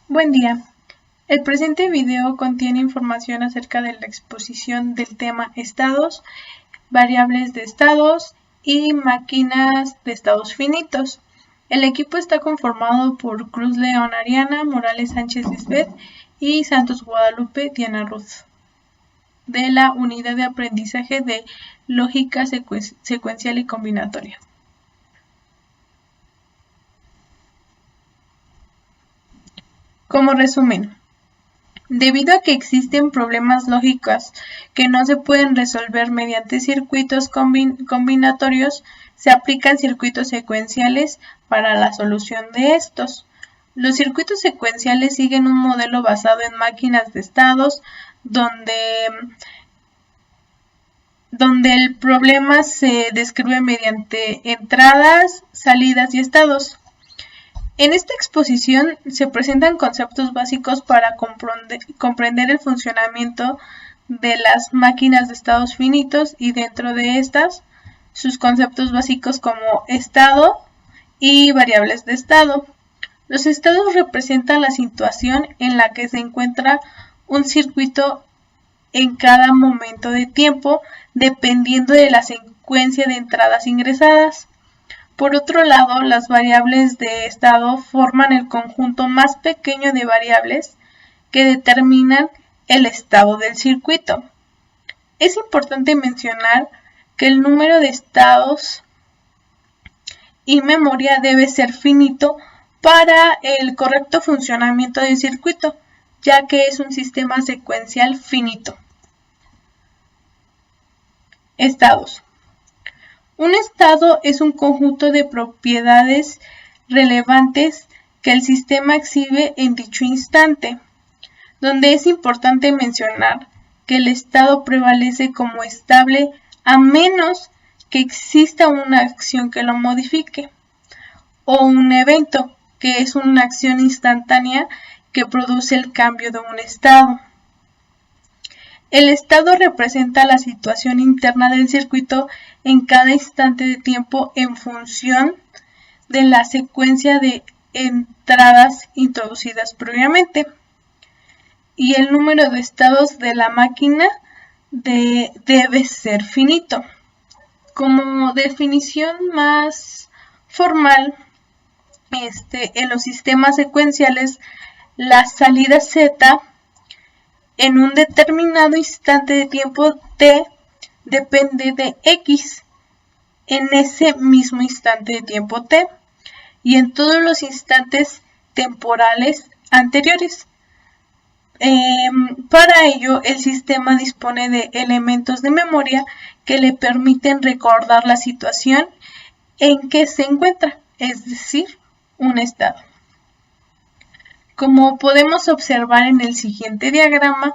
Buen día. El presente video contiene información acerca de la exposición del tema estados, variables de estados y máquinas de estados finitos. El equipo está conformado por Cruz León Ariana, Morales Sánchez Lisbeth y Santos Guadalupe Diana Ruth, de la Unidad de Aprendizaje de Lógica Secuencial y Combinatoria. Como resumen, debido a que existen problemas lógicos que no se pueden resolver mediante circuitos combinatorios, se aplican circuitos secuenciales para la solución de estos. Los circuitos secuenciales siguen un modelo basado en máquinas de estados, donde el problema se describe mediante entradas, salidas y estados. En esta exposición se presentan conceptos básicos para comprender el funcionamiento de las máquinas de estados finitos y dentro de estas sus conceptos básicos como estado y variables de estado. Los estados representan la situación en la que se encuentra un circuito en cada momento de tiempo, dependiendo de la secuencia de entradas ingresadas. Por otro lado, las variables de estado forman el conjunto más pequeño de variables que determinan el estado del circuito. Es importante mencionar que el número de estados y memoria debe ser finito para el correcto funcionamiento del circuito, ya que es un sistema secuencial finito. Estados. Un estado es un conjunto de propiedades relevantes que el sistema exhibe en dicho instante, donde es importante mencionar que el estado prevalece como estable a menos que exista una acción que lo modifique, o un evento, que es una acción instantánea que produce el cambio de un estado. El estado representa la situación interna del circuito en cada instante de tiempo en función de la secuencia de entradas introducidas previamente. Y el número de estados de la máquina debe ser finito. Como definición más formal, en los sistemas secuenciales, la salida Z en un determinado instante de tiempo t depende de x en ese mismo instante de tiempo t y en todos los instantes temporales anteriores. Para ello, el sistema dispone de elementos de memoria que le permiten recordar la situación en que se encuentra, es decir, un estado. Como podemos observar en el siguiente diagrama,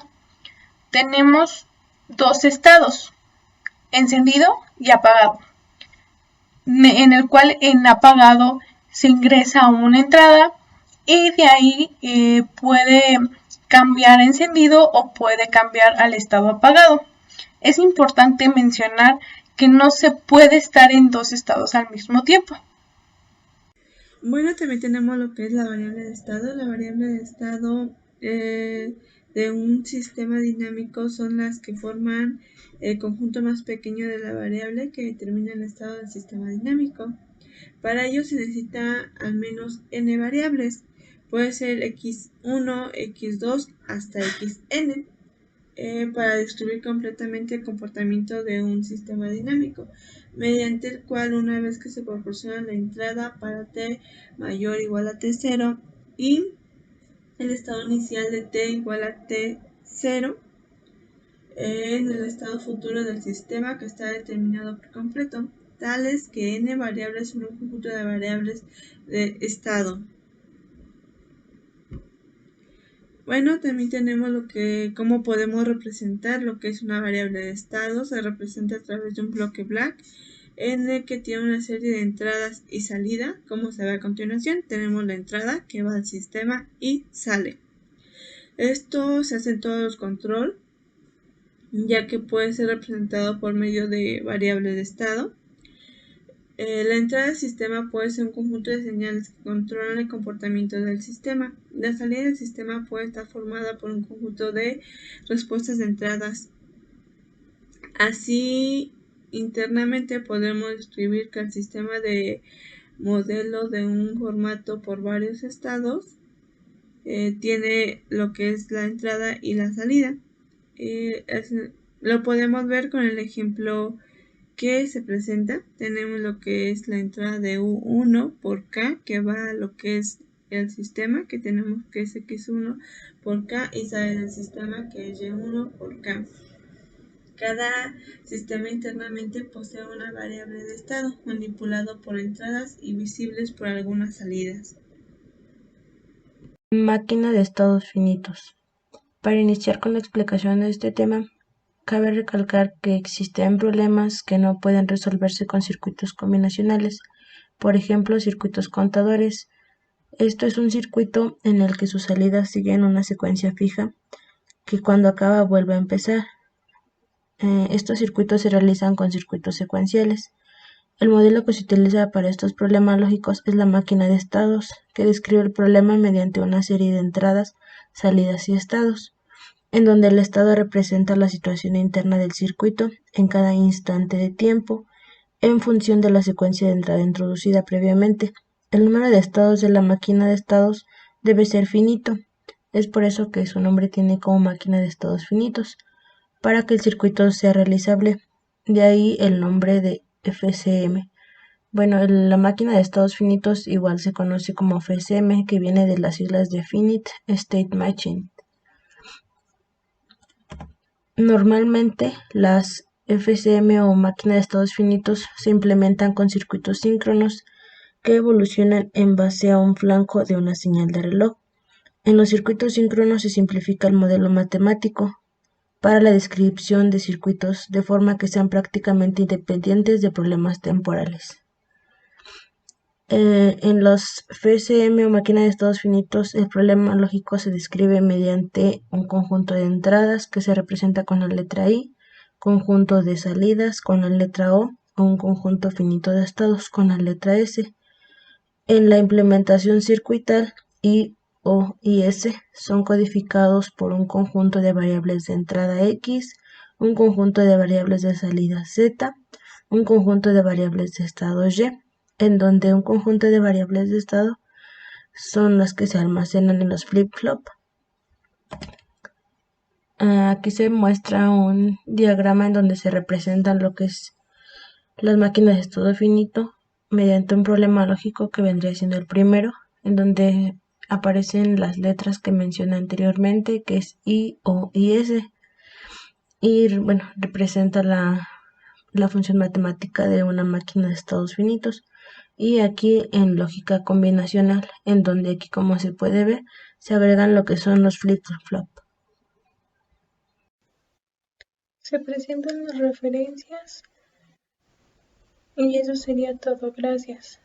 tenemos dos estados, encendido y apagado, en el cual en apagado se ingresa una entrada y de ahí puede cambiar a encendido o puede cambiar al estado apagado. Es importante mencionar que no se puede estar en dos estados al mismo tiempo. Bueno, también tenemos lo que es la variable de estado. La variable de estado de un sistema dinámico son las que forman el conjunto más pequeño de la variable que determina el estado del sistema dinámico. Para ello se necesita al menos n variables. Puede ser x1, x2 hasta xn para describir completamente el comportamiento de un sistema dinámico, mediante el cual una vez que se proporciona la entrada para t mayor o igual a t0 y el estado inicial de t igual a t0 en el estado futuro del sistema que está determinado por completo, tales que n variables son un conjunto de variables de estado. Bueno, también tenemos cómo podemos representar lo que es una variable de estado. Se representa a través de un bloque black en el que tiene una serie de entradas y salida. Como se ve a continuación, tenemos la entrada que va al sistema y sale. Esto se hace en todos los control, ya que puede ser representado por medio de variables de estado. La entrada del sistema puede ser un conjunto de señales que controlan el comportamiento del sistema. La salida del sistema puede estar formada por un conjunto de respuestas de entradas. Así, internamente podemos describir que el sistema de modelo de un formato por varios estados tiene lo que es la entrada y la salida. Lo podemos ver con el ejemplo que se presenta. Tenemos lo que es la entrada de U1 por K, que va a lo que es el sistema, que tenemos que es X1 por K, y sale del sistema que es Y1 por K. Cada sistema internamente posee una variable de estado, manipulado por entradas y visibles por algunas salidas. Máquina de estados finitos. Para iniciar con la explicación de este tema, cabe recalcar que existen problemas que no pueden resolverse con circuitos combinacionales, por ejemplo, circuitos contadores. Esto es un circuito en el que sus salidas siguen una secuencia fija que cuando acaba vuelve a empezar. Estos circuitos se realizan con circuitos secuenciales. El modelo que se utiliza para estos problemas lógicos es la máquina de estados, que describe el problema mediante una serie de entradas, salidas y estados, en donde el estado representa la situación interna del circuito en cada instante de tiempo, en función de la secuencia de entrada introducida previamente. El número de estados de la máquina de estados debe ser finito. Es por eso que su nombre tiene como máquina de estados finitos, para que el circuito sea realizable. De ahí el nombre de FCM. Bueno, la máquina de estados finitos igual se conoce como FSM, que viene de las siglas de Finite State Machine. Normalmente las FSM o máquina de estados finitos se implementan con circuitos síncronos que evolucionan en base a un flanco de una señal de reloj. En los circuitos síncronos se simplifica el modelo matemático para la descripción de circuitos de forma que sean prácticamente independientes de problemas temporales. En los FSM o máquina de estados finitos, el problema lógico se describe mediante un conjunto de entradas que se representa con la letra I, conjunto de salidas con la letra O un conjunto finito de estados con la letra S. En la implementación circuital, I, O y S son codificados por un conjunto de variables de entrada X, un conjunto de variables de salida Z, un conjunto de variables de estado Y, en donde un conjunto de variables de estado son las que se almacenan en los flip-flop. Aquí se muestra un diagrama en donde se representan lo que es las máquinas de estado finito mediante un problema lógico que vendría siendo el primero, en donde aparecen las letras que mencioné anteriormente, que es I, O y S, y bueno, representa la función matemática de una máquina de estados finitos. Y aquí en lógica combinacional, en donde aquí como se puede ver, se agregan lo que son los flip-flop. Se presentan las referencias y eso sería todo. Gracias.